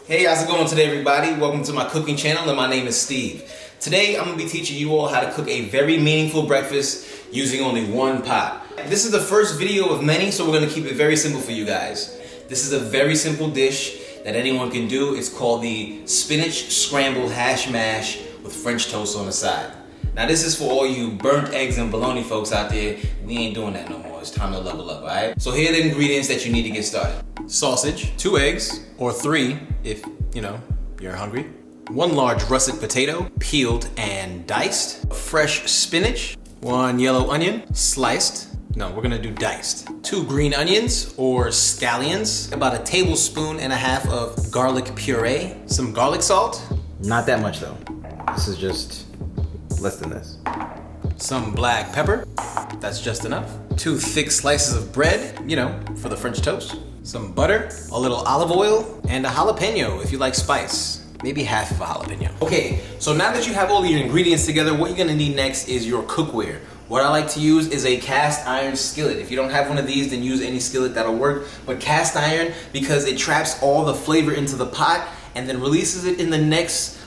Hey, how's it going today, everybody? Welcome to my cooking channel, and my name is Steve. Today, I'm going to be teaching you all how to cook a very meaningful breakfast using only one pot. This is the first video of many, so we're going to keep it very simple for you guys. This is a very simple dish that anyone can do. It's called the spinach scrambled hash mash with French toast on the side. Now, this is for all you burnt eggs and bologna folks out there. We ain't doing that no more. It's time to level up, all right? So here are the ingredients that you need to get started. Sausage, 2 eggs, or 3 if, you're hungry. 1 large russet potato, peeled and diced. Fresh spinach. 1 yellow onion, sliced. No, we're gonna do diced. 2 green onions, or scallions. About 1.5 tablespoons of garlic puree. Some garlic salt. Not that much though. This is just less than this. Some black pepper. That's just enough. 2 thick slices of bread, for the French toast. Some butter, a little olive oil, and a jalapeno if you like spice. Maybe half of a jalapeno. Okay, so now that you have all your ingredients together, what you're gonna need next is your cookware. What I like to use is a cast iron skillet. If you don't have one of these, then use any skillet, that'll work. But cast iron, because it traps all the flavor into the pot and then releases it in the next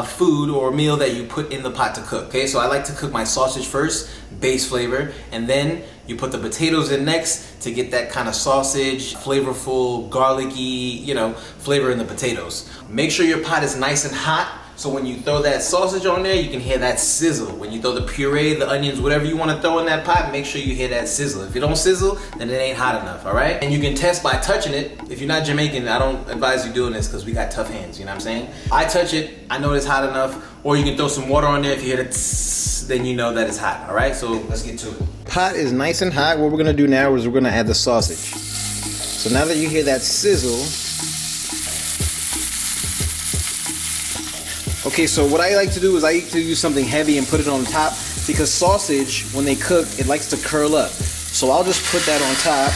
food or meal that you put in the pot to cook. Okay, so I like to cook my sausage first, base flavor, and then you put the potatoes in next to get that kind of sausage, flavorful, garlicky, flavor in the potatoes. Make sure your pot is nice and hot, so when you throw that sausage on there, you can hear that sizzle. When you throw the puree, the onions, whatever you want to throw in that pot, make sure you hear that sizzle. If it don't sizzle, then it ain't hot enough, all right? And you can test by touching it. If you're not Jamaican, I don't advise you doing this because we got tough hands, you know what I'm saying? I touch it, I know it's hot enough, or you can throw some water on there. If you hear the tss, then you know that it's hot, all right? So let's get to it. Pot is nice and hot. What we're gonna do now is we're gonna add the sausage. So now that you hear that sizzle, okay, so what I like to do is I like to use something heavy and put it on top because sausage, when they cook, it likes to curl up. So I'll just put that on top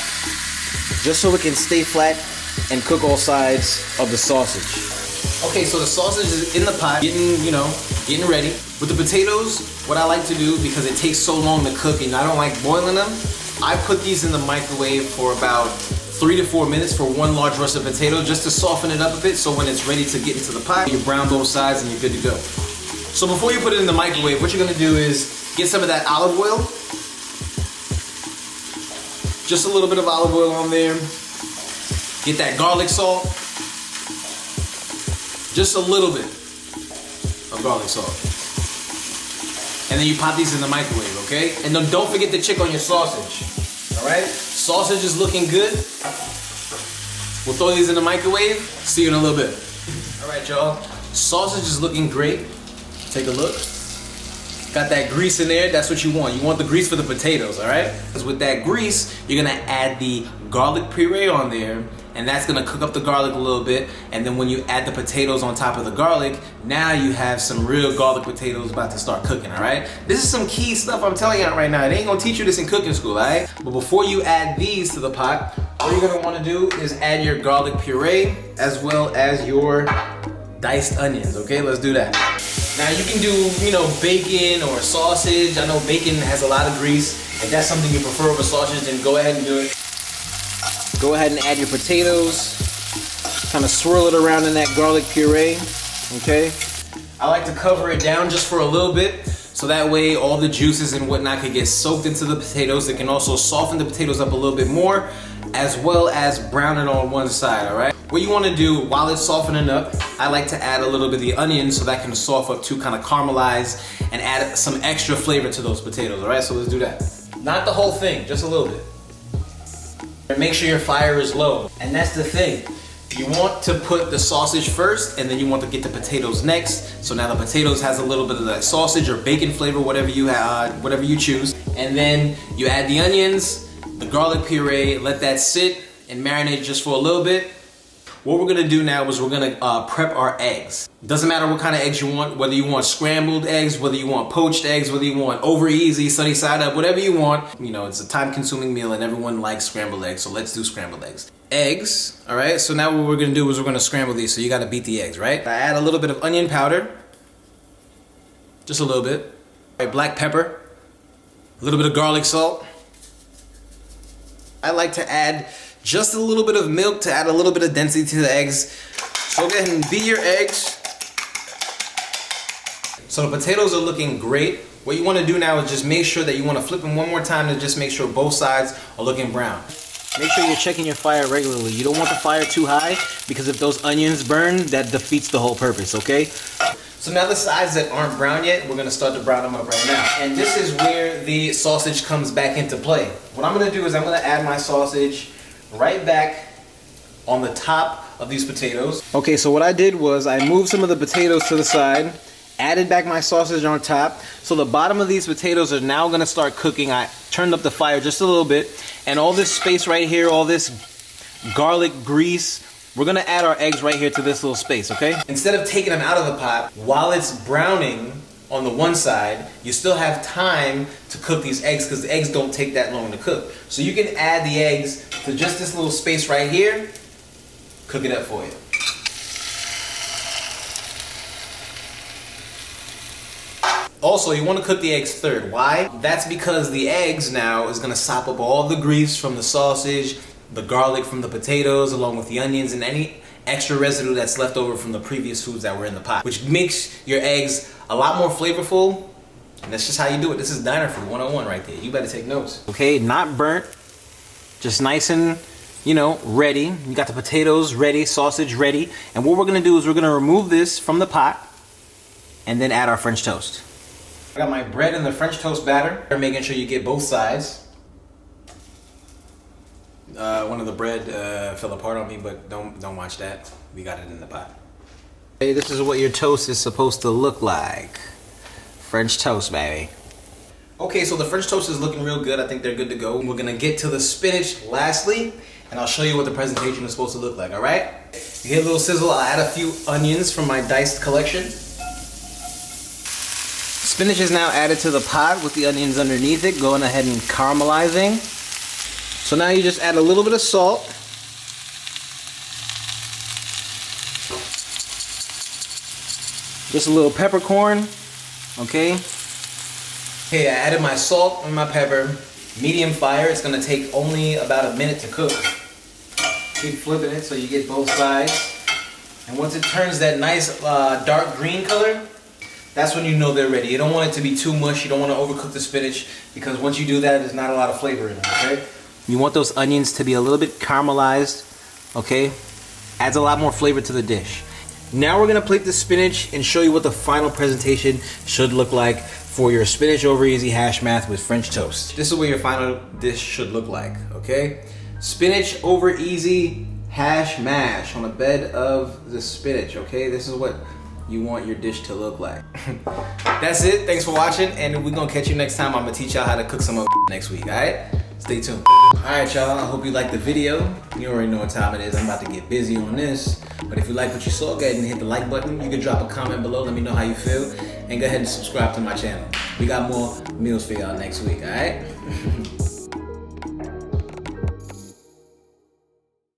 just so it can stay flat and cook all sides of the sausage. Okay, so the sausage is in the pot, getting ready. With the potatoes, what I like to do, because it takes so long to cook and I don't like boiling them, I put these in the microwave for about 3 to 4 minutes for 1 large russet potato, just to soften it up a bit, so when it's ready to get into the pot, you brown both sides and you're good to go. So before you put it in the microwave, what you're gonna do is get some of that olive oil. Just a little bit of olive oil on there. Get that garlic salt. Just a little bit of garlic salt. And then you pop these in the microwave, okay? And then don't forget to check on your sausage, all right? Sausage is looking good. We'll throw these in the microwave. See you in a little bit. All right, y'all. Sausage is looking great. Take a look. Got that grease in there. That's what you want. You want the grease for the potatoes, all right? Because with that grease, you're gonna add the garlic puree on there, and that's gonna cook up the garlic a little bit. And then when you add the potatoes on top of the garlic, now you have some real garlic potatoes about to start cooking, all right? This is some key stuff I'm telling you right now. They ain't gonna teach you this in cooking school, all right? But before you add these to the pot, what you're gonna wanna do is add your garlic puree as well as your diced onions, okay? Let's do that. Now you can do, bacon or sausage. I know bacon has a lot of grease. If that's something you prefer over sausage, then go ahead and do it. Go ahead and add your potatoes. Kind of swirl it around in that garlic puree, okay? I like to cover it down just for a little bit, so that way all the juices and whatnot can get soaked into the potatoes. It can also soften the potatoes up a little bit more, as well as brown it on one side, all right? What you wanna do while it's softening up, I like to add a little bit of the onion so that can soften up to kind of caramelize and add some extra flavor to those potatoes, all right? So let's do that. Not the whole thing, just a little bit. And make sure your fire is low. And that's the thing. You want to put the sausage first, and then you want to get the potatoes next. So now the potatoes has a little bit of that sausage or bacon flavor, whatever you choose. And then you add the onions, the garlic puree, let that sit and marinate just for a little bit. What we're gonna do now is we're gonna prep our eggs. Doesn't matter what kind of eggs you want, whether you want scrambled eggs, whether you want poached eggs, whether you want over easy, sunny side up, whatever you want. It's a time consuming meal and everyone likes scrambled eggs, so let's do scrambled eggs. Eggs, all right? So now what we're gonna do is we're gonna scramble these, so you gotta beat the eggs, right? I add a little bit of onion powder, just a little bit. All right, black pepper, a little bit of garlic salt. I like to add just a little bit of milk to add a little bit of density to the eggs. So go ahead and beat your eggs. So the potatoes are looking great. What you want to do now is just make sure that you want to flip them one more time to just make sure both sides are looking brown. Make sure you're checking your fire regularly. You don't want the fire too high because if those onions burn, that defeats the whole purpose, okay? So now the sides that aren't brown yet, we're gonna start to brown them up right now. And this is where the sausage comes back into play. What I'm gonna do is I'm gonna add my sausage right back on the top of these potatoes. Okay, so what I did was I moved some of the potatoes to the side, added back my sausage on top. So the bottom of these potatoes are now gonna start cooking. I turned up the fire just a little bit, and all this space right here, all this garlic grease, we're gonna add our eggs right here to this little space, okay? Instead of taking them out of the pot, while it's browning on the one side, you still have time to cook these eggs because the eggs don't take that long to cook. So you can add the eggs to just this little space right here, cook it up for you. Also, you want to cook the eggs third. Why? That's because the eggs now is going to sop up all the grease from the sausage, the garlic from the potatoes, along with the onions and any extra residue that's left over from the previous foods that were in the pot, which makes your eggs a lot more flavorful. And that's just how you do it. This is diner food 101 right there. You better take notes. Okay, not burnt, just nice and, you know, ready. You got the potatoes ready, sausage ready. And what we're going to do is we're going to remove this from the pot and then add our French toast. I got my bread in the French toast batter. Making sure you get both sides. One of the bread fell apart on me, but don't watch that. We got it in the pot. Hey, this is what your toast is supposed to look like. French toast, baby. Okay, so the French toast is looking real good. I think they're good to go. We're gonna get to the spinach lastly, and I'll show you what the presentation is supposed to look like, all right? You get a little sizzle. I'll add a few onions from my diced collection. Spinach is now added to the pot with the onions underneath it, going ahead and caramelizing. So now you just add a little bit of salt. Just a little peppercorn, okay? Okay, I added my salt and my pepper. Medium fire, it's gonna take only about a minute to cook. Keep flipping it so you get both sides. And once it turns that nice dark green color, that's when you know they're ready. You don't want it to be too mush. You don't want to overcook the spinach because once you do that, there's not a lot of flavor in it, okay? You want those onions to be a little bit caramelized, okay? Adds a lot more flavor to the dish. Now we're gonna plate the spinach and show you what the final presentation should look like for your spinach over easy hash math with French toast. This is what your final dish should look like, okay? Spinach over easy hash mash on a bed of the spinach, okay? This is what you want your dish to look like. That's it. Thanks for watching, and we're gonna catch you next time. I'm gonna teach y'all how to cook some of next week, alright? Stay tuned. Alright, y'all. I hope you liked the video. You already know what time it is. I'm about to get busy on this. But if you like what you saw, go ahead and hit the like button. You can drop a comment below. Let me know how you feel. And go ahead and subscribe to my channel. We got more meals for y'all next week, alright?